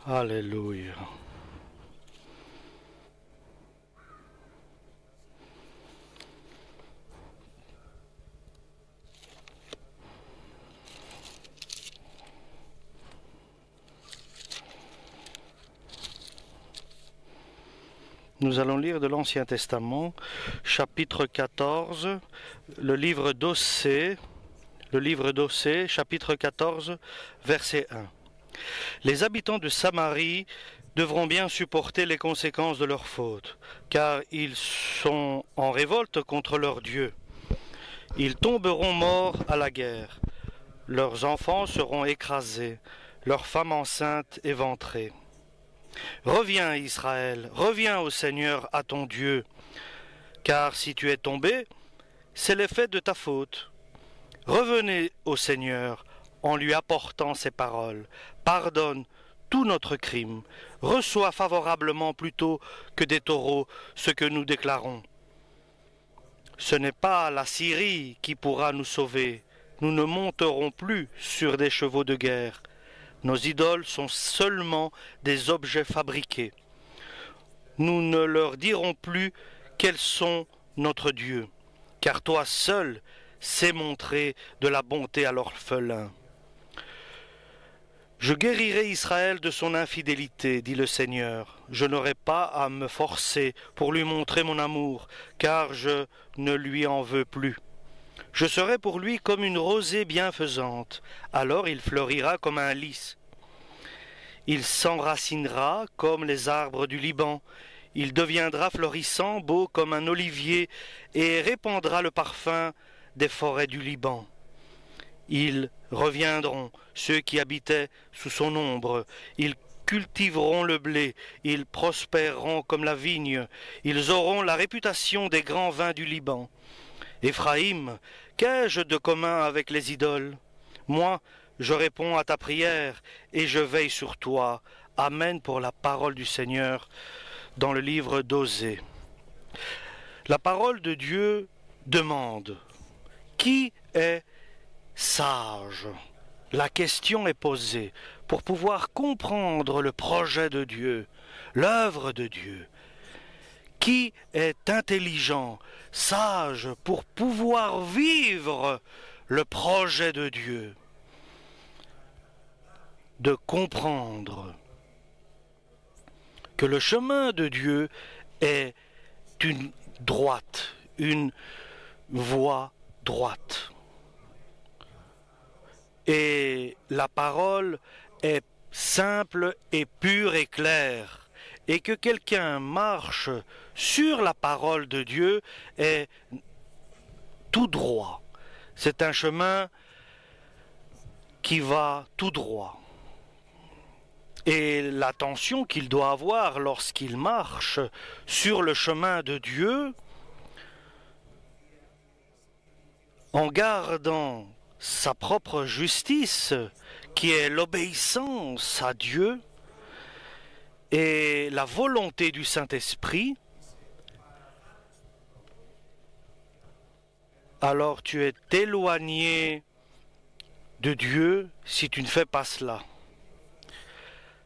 Alléluia. Nous allons lire de l'Ancien Testament, chapitre 14, le livre d'Osée, chapitre 14, verset 1. Les habitants de Samarie devront bien supporter les conséquences de leurs fautes, car ils sont en révolte contre leur Dieu. Ils tomberont morts à la guerre. Leurs enfants seront écrasés, leurs femmes enceintes éventrées. Reviens, Israël, reviens au Seigneur, à ton Dieu, car si tu es tombé, c'est l'effet de ta faute. Revenez au Seigneur en lui apportant ses paroles. Pardonne tout notre crime. Reçois favorablement plutôt que des taureaux ce que nous déclarons. Ce n'est pas la Syrie qui pourra nous sauver. Nous ne monterons plus sur des chevaux de guerre. Nos idoles sont seulement des objets fabriqués. Nous ne leur dirons plus quels sont notre Dieu, car toi seul sais montrer de la bonté à l'orphelin. Je guérirai Israël de son infidélité, dit le Seigneur. Je n'aurai pas à me forcer pour lui montrer mon amour, car je ne lui en veux plus. Je serai pour lui comme une rosée bienfaisante, alors il fleurira comme un lys. Il s'enracinera comme les arbres du Liban, il deviendra florissant, beau comme un olivier, et répandra le parfum des forêts du Liban. Ils reviendront, ceux qui habitaient sous son ombre, ils cultiveront le blé, ils prospéreront comme la vigne, ils auront la réputation des grands vins du Liban. Éphraïm, qu'ai-je de commun avec les idoles? Moi, je réponds à ta prière et je veille sur toi. Amen pour la parole du Seigneur dans le livre d'Osée. La parole de Dieu demande: qui est sage? La question est posée pour pouvoir comprendre le projet de Dieu, l'œuvre de Dieu. Qui est intelligent, sage pour pouvoir vivre le projet de Dieu? De comprendre que le chemin de Dieu est une droite, une voie droite. Et la parole est simple et pure et claire. Et que quelqu'un marche sur la parole de Dieu est tout droit. C'est un chemin qui va tout droit. Et l'attention qu'il doit avoir lorsqu'il marche sur le chemin de Dieu, en gardant sa propre justice, qui est l'obéissance à Dieu, et la volonté du Saint-Esprit, alors tu es éloigné de Dieu si tu ne fais pas cela.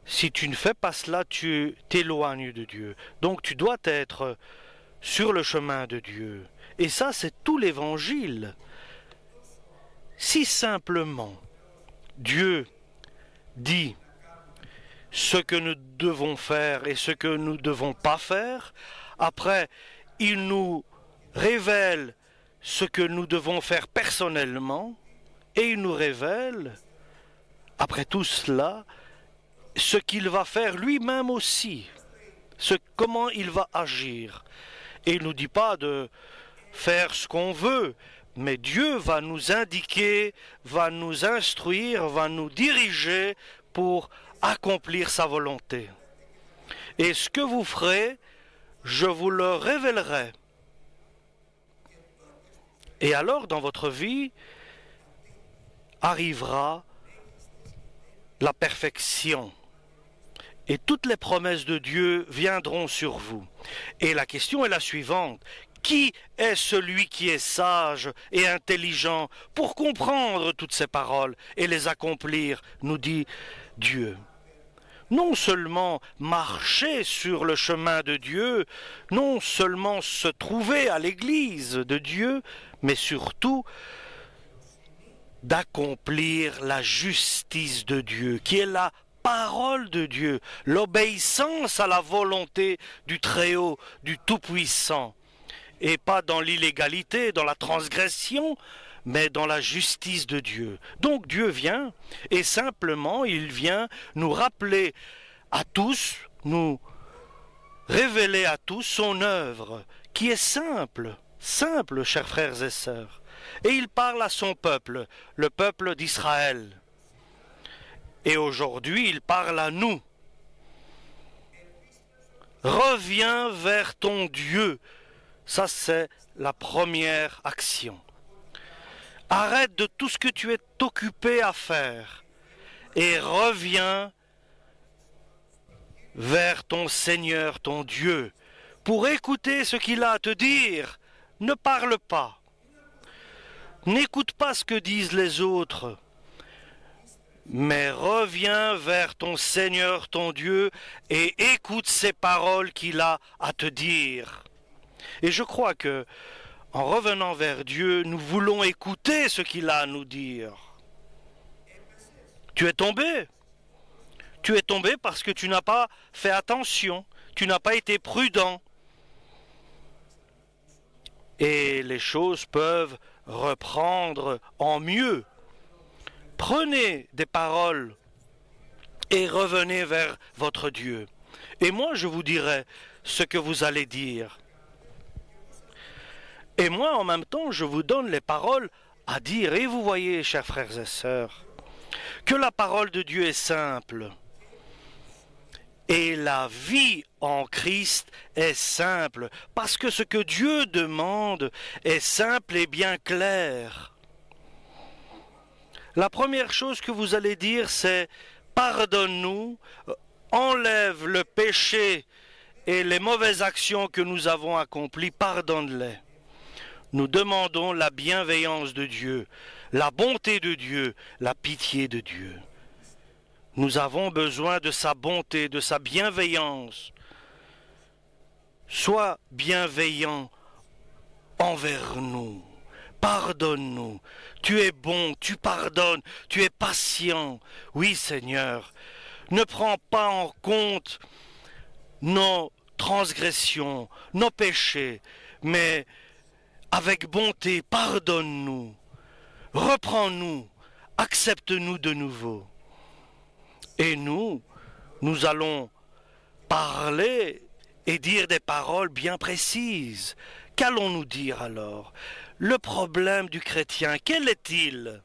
Si tu ne fais pas cela, tu t'éloignes de Dieu. Donc tu dois être sur le chemin de Dieu. Et ça, c'est tout l'Évangile. Si simplement Dieu dit ce que nous devons faire et ce que nous ne devons pas faire, après, il nous révèle ce que nous devons faire personnellement, et il nous révèle, après tout cela, ce qu'il va faire lui-même aussi, comment il va agir. Et il ne nous dit pas de faire ce qu'on veut, mais Dieu va nous indiquer, va nous instruire, va nous diriger pour accomplir sa volonté. Et ce que vous ferez, je vous le révélerai. Et alors, dans votre vie, arrivera la perfection. Et toutes les promesses de Dieu viendront sur vous. Et la question est la suivante: qui est celui qui est sage et intelligent pour comprendre toutes ces paroles et les accomplir, nous dit Dieu. non seulement marcher sur le chemin de Dieu, non seulement se trouver à l'église de Dieu, mais surtout d'accomplir la justice de Dieu, qui est la parole de Dieu, l'obéissance à la volonté du Très-Haut, du Tout-Puissant, et pas dans l'illégalité, dans la transgression, mais dans la justice de Dieu. Donc Dieu vient, et simplement il vient nous rappeler à tous, nous révéler à tous son œuvre, qui est simple, simple, chers frères et sœurs. Et il parle à son peuple, le peuple d'Israël. Et aujourd'hui, il parle à nous. Reviens vers ton Dieu. Ça, c'est la première action. Arrête de tout ce que tu es occupé à faire et reviens vers ton Seigneur, ton Dieu, pour écouter ce qu'il a à te dire. Ne parle pas. N'écoute pas ce que disent les autres, mais reviens vers ton Seigneur, ton Dieu, et écoute ces paroles qu'il a à te dire. Et je crois que, en revenant vers Dieu, nous voulons écouter ce qu'il a à nous dire. Tu es tombé. Tu es tombé parce que tu n'as pas fait attention, tu n'as pas été prudent. Et les choses peuvent reprendre en mieux. Prenez des paroles et revenez vers votre Dieu. Et moi, je vous dirai ce que vous allez dire. Et moi, en même temps, je vous donne les paroles à dire. Et vous voyez, chers frères et sœurs, que la parole de Dieu est simple. Et la vie en Christ est simple, parce que ce que Dieu demande est simple et bien clair. La première chose que vous allez dire, c'est « Pardonne-nous, enlève le péché et les mauvaises actions que nous avons accomplies, pardonne-les. » Nous demandons la bienveillance de Dieu, la bonté de Dieu, la pitié de Dieu. Nous avons besoin de sa bonté, de sa bienveillance. Sois bienveillant envers nous. Pardonne-nous. Tu es bon, tu pardonnes, tu es patient. Oui, Seigneur, ne prends pas en compte nos transgressions, nos péchés, mais avec bonté, pardonne-nous. Reprends-nous, accepte-nous de nouveau. Et nous allons parler et dire des paroles bien précises. Qu'allons-nous dire alors? Le problème du chrétien, quel est-il?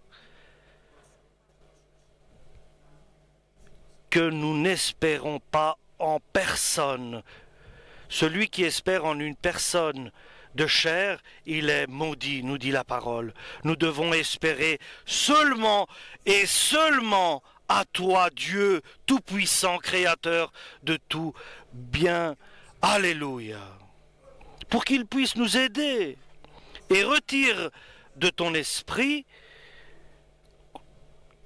Que nous n'espérons pas en personne. Celui qui espère en une personne de chair, il est maudit, nous dit la parole. Nous devons espérer seulement et seulement à toi, Dieu tout-puissant, créateur de tout bien. Alléluia. Pour qu'il puisse nous aider et retire de ton esprit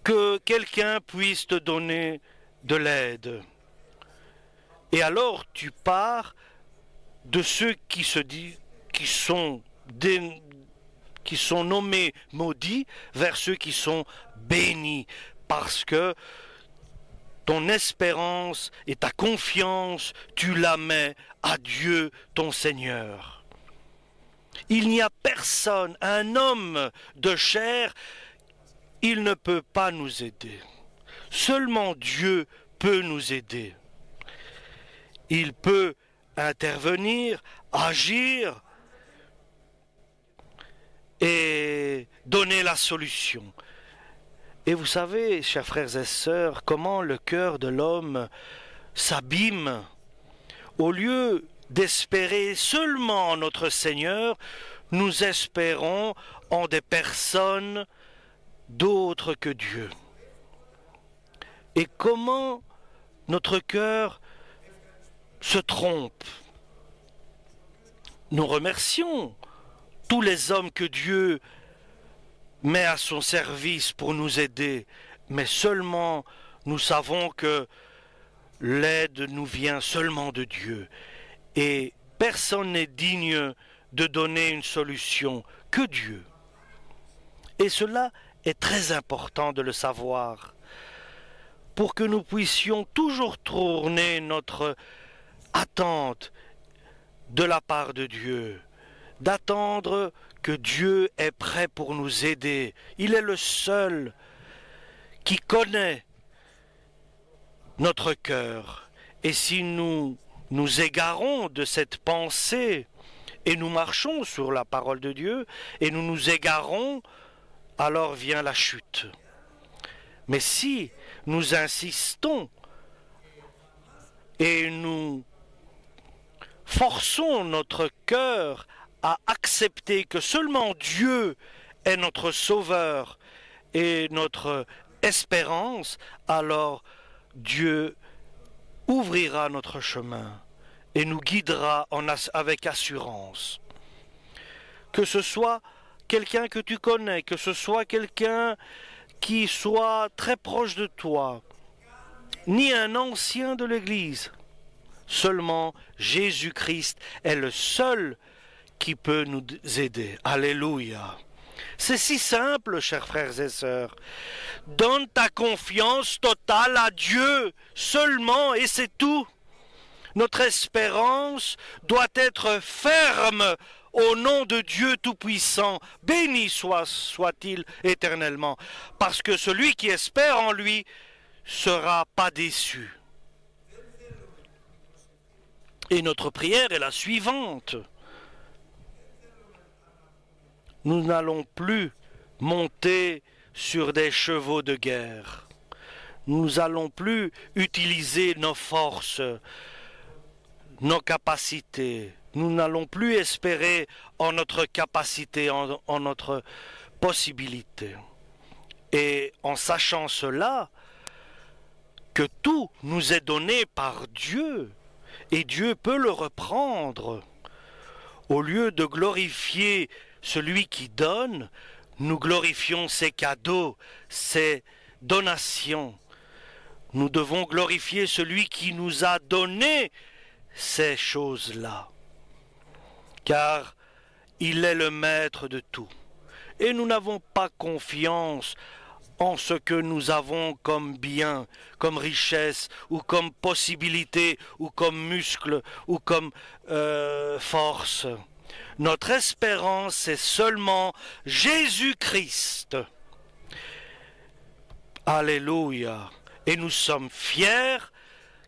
que quelqu'un puisse te donner de l'aide. Et alors tu pars de ceux qui se disent, qui sont nommés maudits vers ceux qui sont bénis, parce que ton espérance et ta confiance, tu la mets à Dieu ton Seigneur. Il n'y a personne, un homme de chair, il ne peut pas nous aider. Seulement Dieu peut nous aider. Il peut intervenir, agir et donner la solution. Et vous savez, chers frères et sœurs, comment le cœur de l'homme s'abîme. Au lieu d'espérer seulement en notre Seigneur, nous espérons en des personnes d'autres que Dieu. Et comment notre cœur se trompe. Nous remercions tous les hommes que Dieu met à son service pour nous aider, mais seulement nous savons que l'aide nous vient seulement de Dieu et personne n'est digne de donner une solution que Dieu. Et cela est très important de le savoir pour que nous puissions toujours tourner notre attente de la part de Dieu, d'attendre que Dieu est prêt pour nous aider. Il est le seul qui connaît notre cœur. Et si nous nous égarons de cette pensée et nous marchons sur la parole de Dieu et nous nous égarons, alors vient la chute. Mais si nous insistons et nous forçons notre cœur à accepter que seulement Dieu est notre sauveur et notre espérance, alors Dieu ouvrira notre chemin et nous guidera avec assurance. Que ce soit quelqu'un que tu connais, que ce soit quelqu'un qui soit très proche de toi, ni un ancien de l'Église. Seulement Jésus-Christ est le seul qui peut nous aider. Alléluia. C'est si simple, chers frères et sœurs. Donne ta confiance totale à Dieu seulement et c'est tout. Notre espérance doit être ferme au nom de Dieu Tout-Puissant. Béni soit-il éternellement. Parce que celui qui espère en lui sera pas déçu. Et notre prière est la suivante. Nous n'allons plus monter sur des chevaux de guerre. Nous n'allons plus utiliser nos forces, nos capacités. Nous n'allons plus espérer en notre capacité, en notre possibilité. Et en sachant cela, que tout nous est donné par Dieu, et Dieu peut le reprendre. Au lieu de glorifier celui qui donne, nous glorifions ses cadeaux, ses donations. Nous devons glorifier celui qui nous a donné ces choses-là, car il est le maître de tout. Et nous n'avons pas confiance en ce que nous avons comme bien, comme richesse, ou comme possibilité, ou comme muscle, ou comme force. Notre espérance est seulement Jésus-Christ. Alléluia. Et nous sommes fiers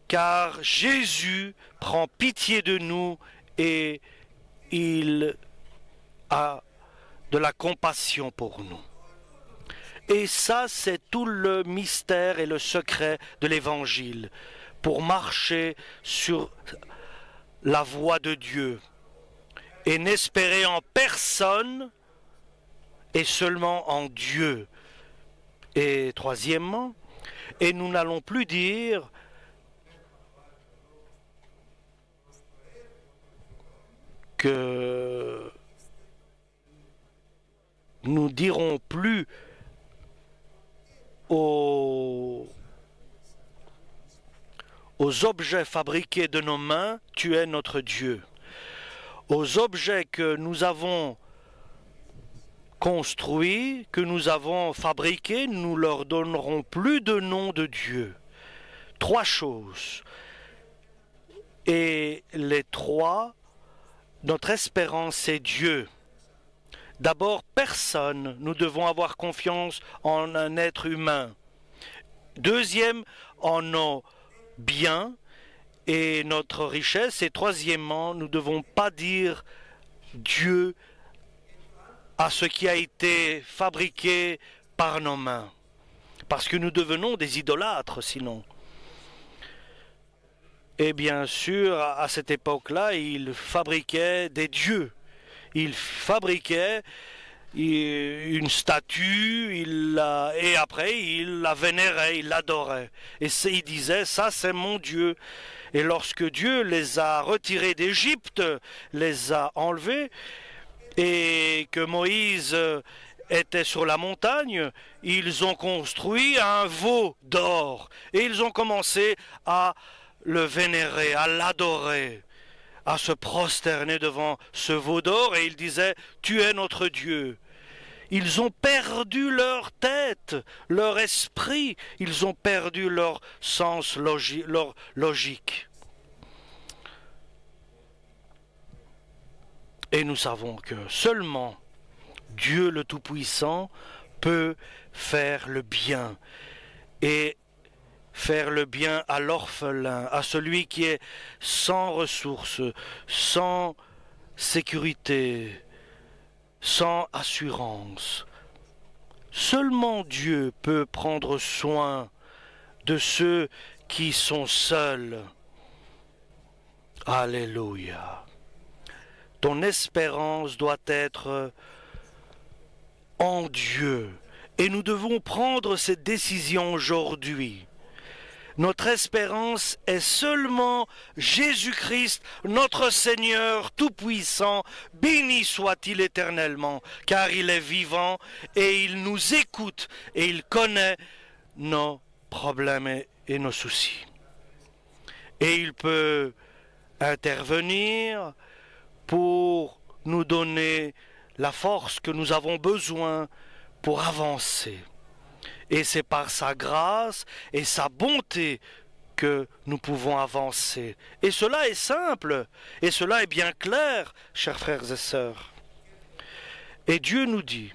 car Jésus prend pitié de nous et il a de la compassion pour nous. Et ça, c'est tout le mystère et le secret de l'Évangile, pour marcher sur la voie de Dieu et n'espérer en personne et seulement en Dieu. Et troisièmement, et nous n'allons plus dire que nous dirons plus aux objets fabriqués de nos mains, tu es notre Dieu. Aux objets que nous avons construits, que nous avons fabriqués, nous leur donnerons plus de nom de Dieu. Trois choses. Et les trois, notre espérance, c'est Dieu. D'abord, personne, nous devons avoir confiance en un être humain. Deuxième, en nos biens et notre richesse. Et troisièmement, nous ne devons pas dire Dieu à ce qui a été fabriqué par nos mains. Parce que nous devenons des idolâtres sinon. Et bien sûr, à cette époque-là, ils fabriquaient des dieux. Ils fabriquaient une statue, et après ils la vénéraient, ils l'adoraient. Et ils disaient, ça c'est mon Dieu. Et lorsque Dieu les a retirés d'Égypte, les a enlevés, et que Moïse était sur la montagne, ils ont construit un veau d'or. Et ils ont commencé à le vénérer, à l'adorer, à se prosterner devant ce veau d'or, et ils disaient « Tu es notre Dieu ». Ils ont perdu leur tête, leur esprit, ils ont perdu leur sens, leur logique. Et nous savons que seulement Dieu le Tout-Puissant peut faire le bien, et faire le bien à l'orphelin, à celui qui est sans ressources, sans sécurité, sans assurance. Seulement Dieu peut prendre soin de ceux qui sont seuls. Alléluia. Ton espérance doit être en Dieu, et nous devons prendre cette décision aujourd'hui. Notre espérance est seulement Jésus-Christ, notre Seigneur Tout-Puissant, béni soit-il éternellement, car il est vivant et il nous écoute et il connaît nos problèmes et nos soucis. Et il peut intervenir pour nous donner la force que nous avons besoin pour avancer. Et c'est par sa grâce et sa bonté que nous pouvons avancer. Et cela est simple, et cela est bien clair, chers frères et sœurs. Et Dieu nous dit,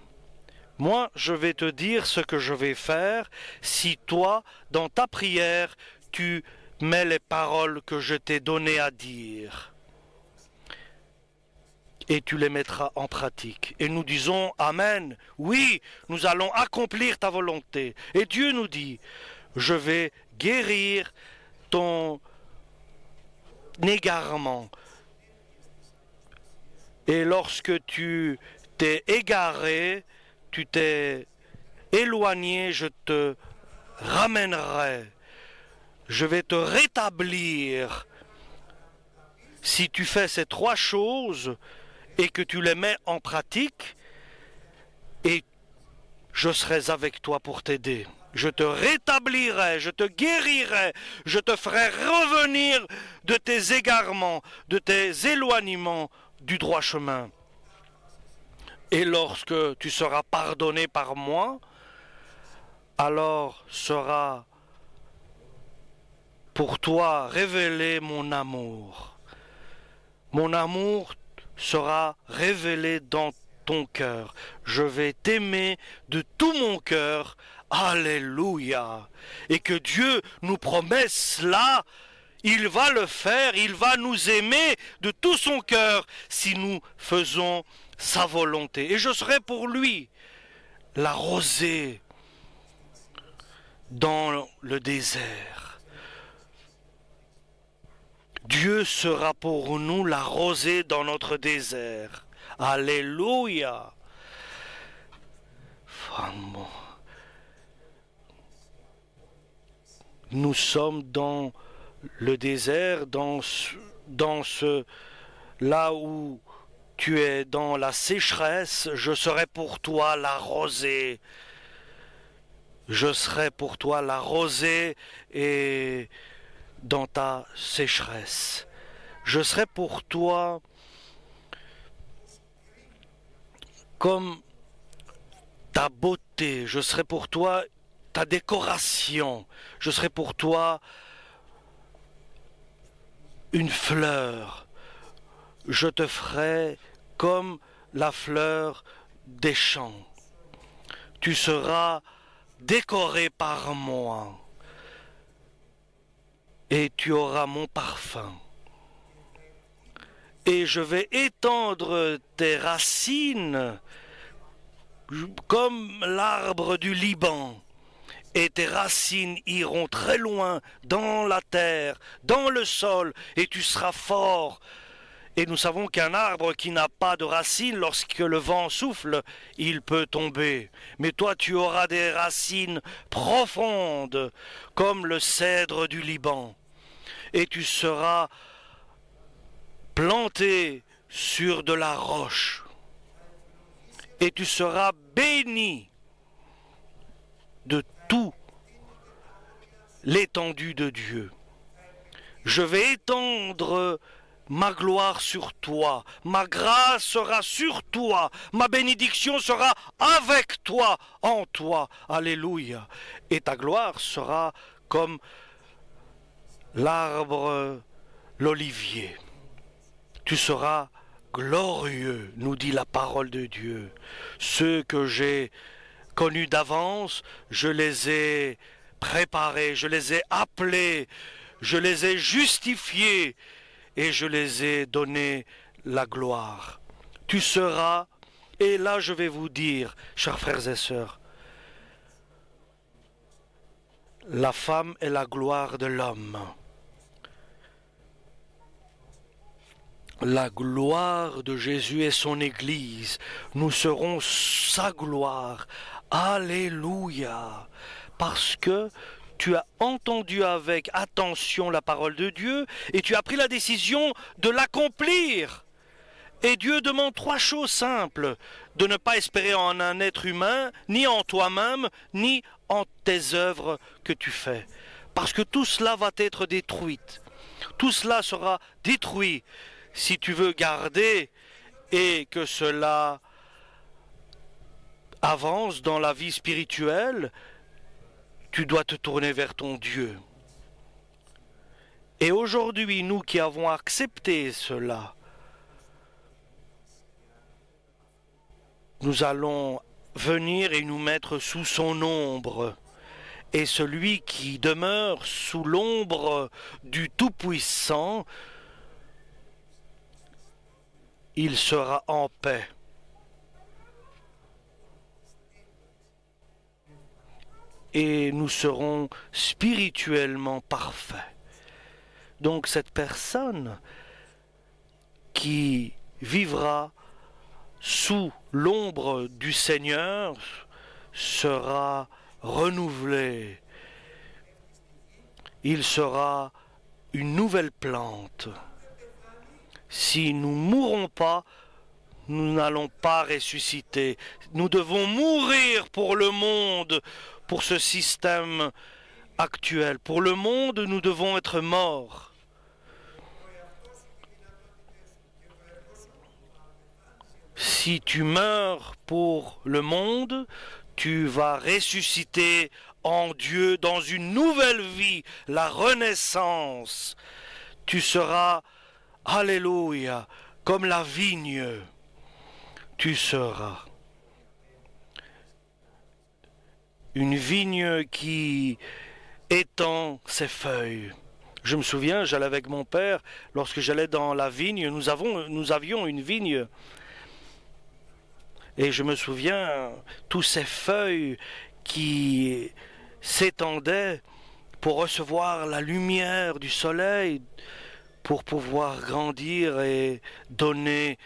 moi je vais te dire ce que je vais faire si toi, dans ta prière, tu mets les paroles que je t'ai données à dire. Et tu les mettras en pratique. Et nous disons Amen. Oui, nous allons accomplir ta volonté. Et Dieu nous dit, je vais guérir ton égarement. Et lorsque tu t'es égaré, tu t'es éloigné, je te ramènerai. Je vais te rétablir. Si tu fais ces trois choses, et que tu les mets en pratique, et je serai avec toi pour t'aider. Je te rétablirai, je te guérirai, je te ferai revenir de tes égarements, de tes éloignements du droit chemin. Et lorsque tu seras pardonné par moi, alors sera pour toi révélé mon amour. Mon amour sera révélé dans ton cœur. Je vais t'aimer de tout mon cœur. Alléluia. Et que Dieu nous promet cela. Il va le faire. Il va nous aimer de tout son cœur si nous faisons sa volonté. Et je serai pour lui la rosée dans le désert. Dieu sera pour nous la rosée dans notre désert. Alléluia. Nous sommes dans le désert, là où tu es dans la sécheresse, je serai pour toi la rosée. Je serai pour toi la rosée et dans ta sécheresse. Je serai pour toi comme ta beauté, je serai pour toi ta décoration, je serai pour toi une fleur, je te ferai comme la fleur des champs. Tu seras décoré par moi. Et tu auras mon parfum. Et je vais étendre tes racines comme l'arbre du Liban. Et tes racines iront très loin dans la terre, dans le sol, et tu seras fort. Et nous savons qu'un arbre qui n'a pas de racines, lorsque le vent souffle, il peut tomber. Mais toi, tu auras des racines profondes, comme le cèdre du Liban. Et tu seras planté sur de la roche. Et tu seras béni de tout l'étendue de Dieu. Je vais étendre ma gloire sur toi, ma grâce sera sur toi, ma bénédiction sera avec toi, en toi. Alléluia. Et ta gloire sera comme l'arbre, l'olivier. Tu seras glorieux, nous dit la parole de Dieu. Ceux que j'ai connus d'avance, je les ai préparés, je les ai appelés, je les ai justifiés et je les ai donné la gloire. Tu seras, et là je vais vous dire, chers frères et sœurs, la femme est la gloire de l'homme. La gloire de Jésus et son Église, nous serons sa gloire. Alléluia. Parce que tu as entendu avec attention la parole de Dieu et tu as pris la décision de l'accomplir. Et Dieu demande trois choses simples: de ne pas espérer en un être humain, ni en toi-même, ni en tes œuvres que tu fais. Parce que tout cela va être détruit. Tout cela sera détruit. Si tu veux garder et que cela avance dans la vie spirituelle, tu dois te tourner vers ton Dieu. Et aujourd'hui, nous qui avons accepté cela, nous allons venir et nous mettre sous son ombre. Et celui qui demeure sous l'ombre du Tout-Puissant, il sera en paix. Et nous serons spirituellement parfaits. Donc cette personne qui vivra sous l'ombre du Seigneur sera renouvelée. Il sera une nouvelle plante. Si nous ne mourrons pas, nous n'allons pas ressusciter. Nous devons mourir pour le monde, pour ce système actuel. Pour le monde, nous devons être morts. Si tu meurs pour le monde, tu vas ressusciter en Dieu dans une nouvelle vie, la renaissance. Tu seras, alléluia, comme la vigne. Tu seras une vigne qui étend ses feuilles. Je me souviens, j'allais avec mon père, lorsque j'allais dans la vigne, nous avions une vigne. Et je me souviens, tous ces feuilles qui s'étendaient pour recevoir la lumière du soleil, pour pouvoir grandir et donner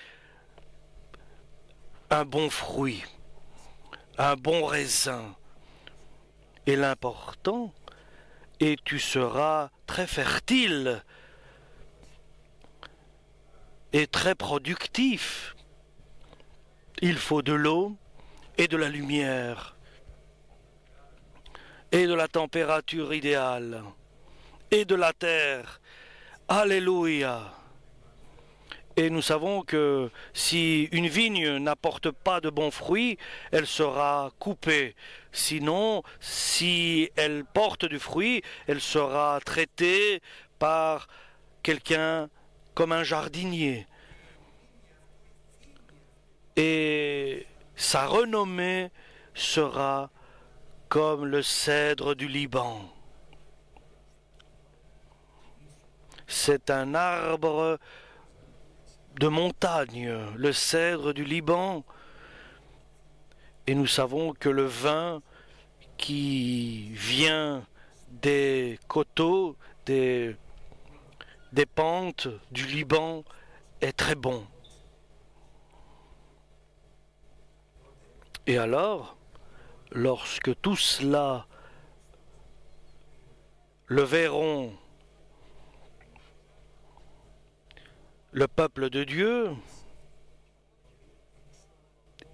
un bon fruit, un bon raisin. Et l'important, et tu seras très fertile et très productif. Il faut de l'eau et de la lumière et de la température idéale et de la terre. Alléluia. Et nous savons que si une vigne n'apporte pas de bons fruits, elle sera coupée. Sinon, si elle porte du fruit, elle sera traitée par quelqu'un comme un jardinier. Et sa renommée sera comme le cèdre du Liban. C'est un arbre de montagne, le cèdre du Liban. Et nous savons que le vin qui vient des coteaux, des pentes du Liban est très bon. Et alors, lorsque tout cela le verront, le peuple de Dieu,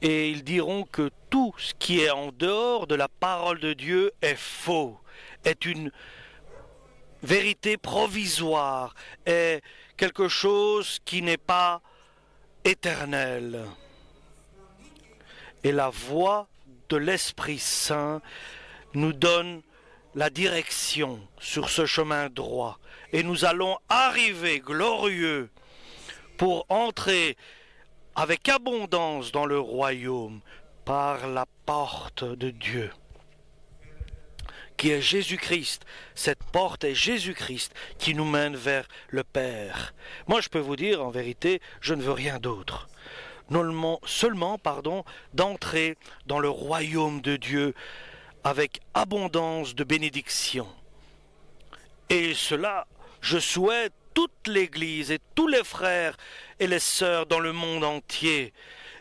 et ils diront que tout ce qui est en dehors de la parole de Dieu est faux, est une vérité provisoire est quelque chose qui n'est pas éternel. Et la voix de l'Esprit Saint nous donne la direction sur ce chemin droit. Et nous allons arriver glorieux pour entrer avec abondance dans le royaume par la porte de Dieu, qui est Jésus-Christ. Cette porte est Jésus-Christ qui nous mène vers le Père. Moi, je peux vous dire, en vérité, je ne veux rien d'autre. Seulement, d'entrer dans le royaume de Dieu avec abondance de bénédictions. Et cela, je souhaite toute l'Église et tous les frères et les sœurs dans le monde entier.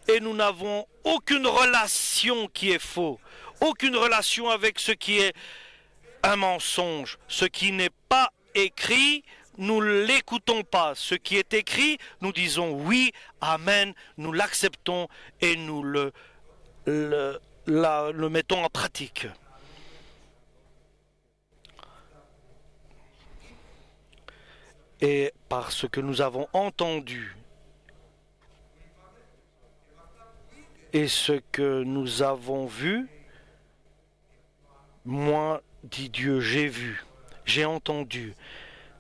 Et nous n'avons aucune relation qui est faux, aucune relation avec ce qui est un mensonge. Ce qui n'est pas écrit, nous ne l'écoutons pas. Ce qui est écrit, nous disons oui, amen, nous l'acceptons et nous le mettons en pratique. Et parce que nous avons entendu et ce que nous avons vu, moi, dit Dieu, j'ai vu, j'ai entendu.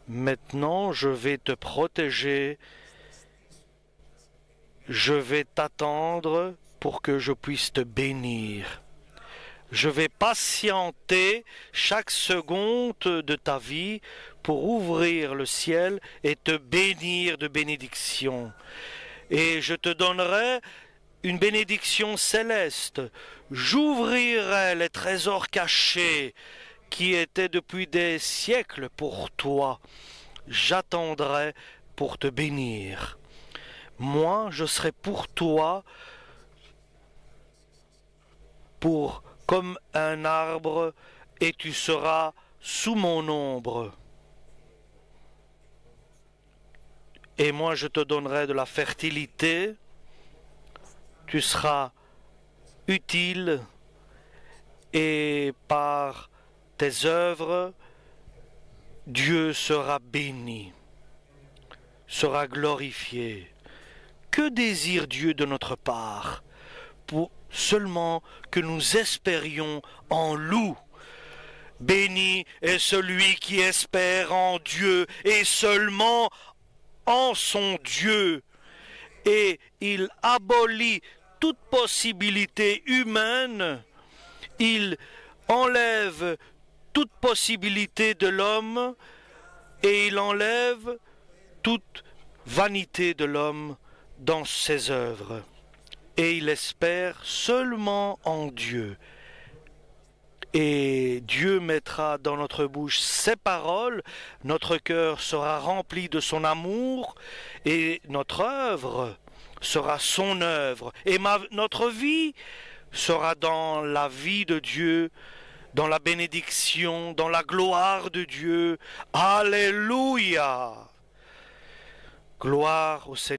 Maintenant, je vais te protéger, je vais t'attendre pour que je puisse te bénir. Je vais patienter chaque seconde de ta vie pour ouvrir le ciel et te bénir de bénédictions. Et je te donnerai une bénédiction céleste. J'ouvrirai les trésors cachés qui étaient depuis des siècles pour toi. J'attendrai pour te bénir. Moi, je serai pour toi comme un arbre, et tu seras sous mon ombre. Et moi, je te donnerai de la fertilité. Tu seras utile, et par tes œuvres, Dieu sera béni, sera glorifié. Que désire Dieu de notre part? Seulement que nous espérions en loup. Béni est celui qui espère en Dieu et seulement en son Dieu. Et il abolit toute possibilité humaine. Il enlève toute possibilité de l'homme et il enlève toute vanité de l'homme dans ses œuvres. Et il espère seulement en Dieu. Et Dieu mettra dans notre bouche ses paroles, notre cœur sera rempli de son amour, et notre œuvre sera son œuvre. Et notre vie sera dans la vie de Dieu, dans la bénédiction, dans la gloire de Dieu. Alléluia! Gloire au Seigneur.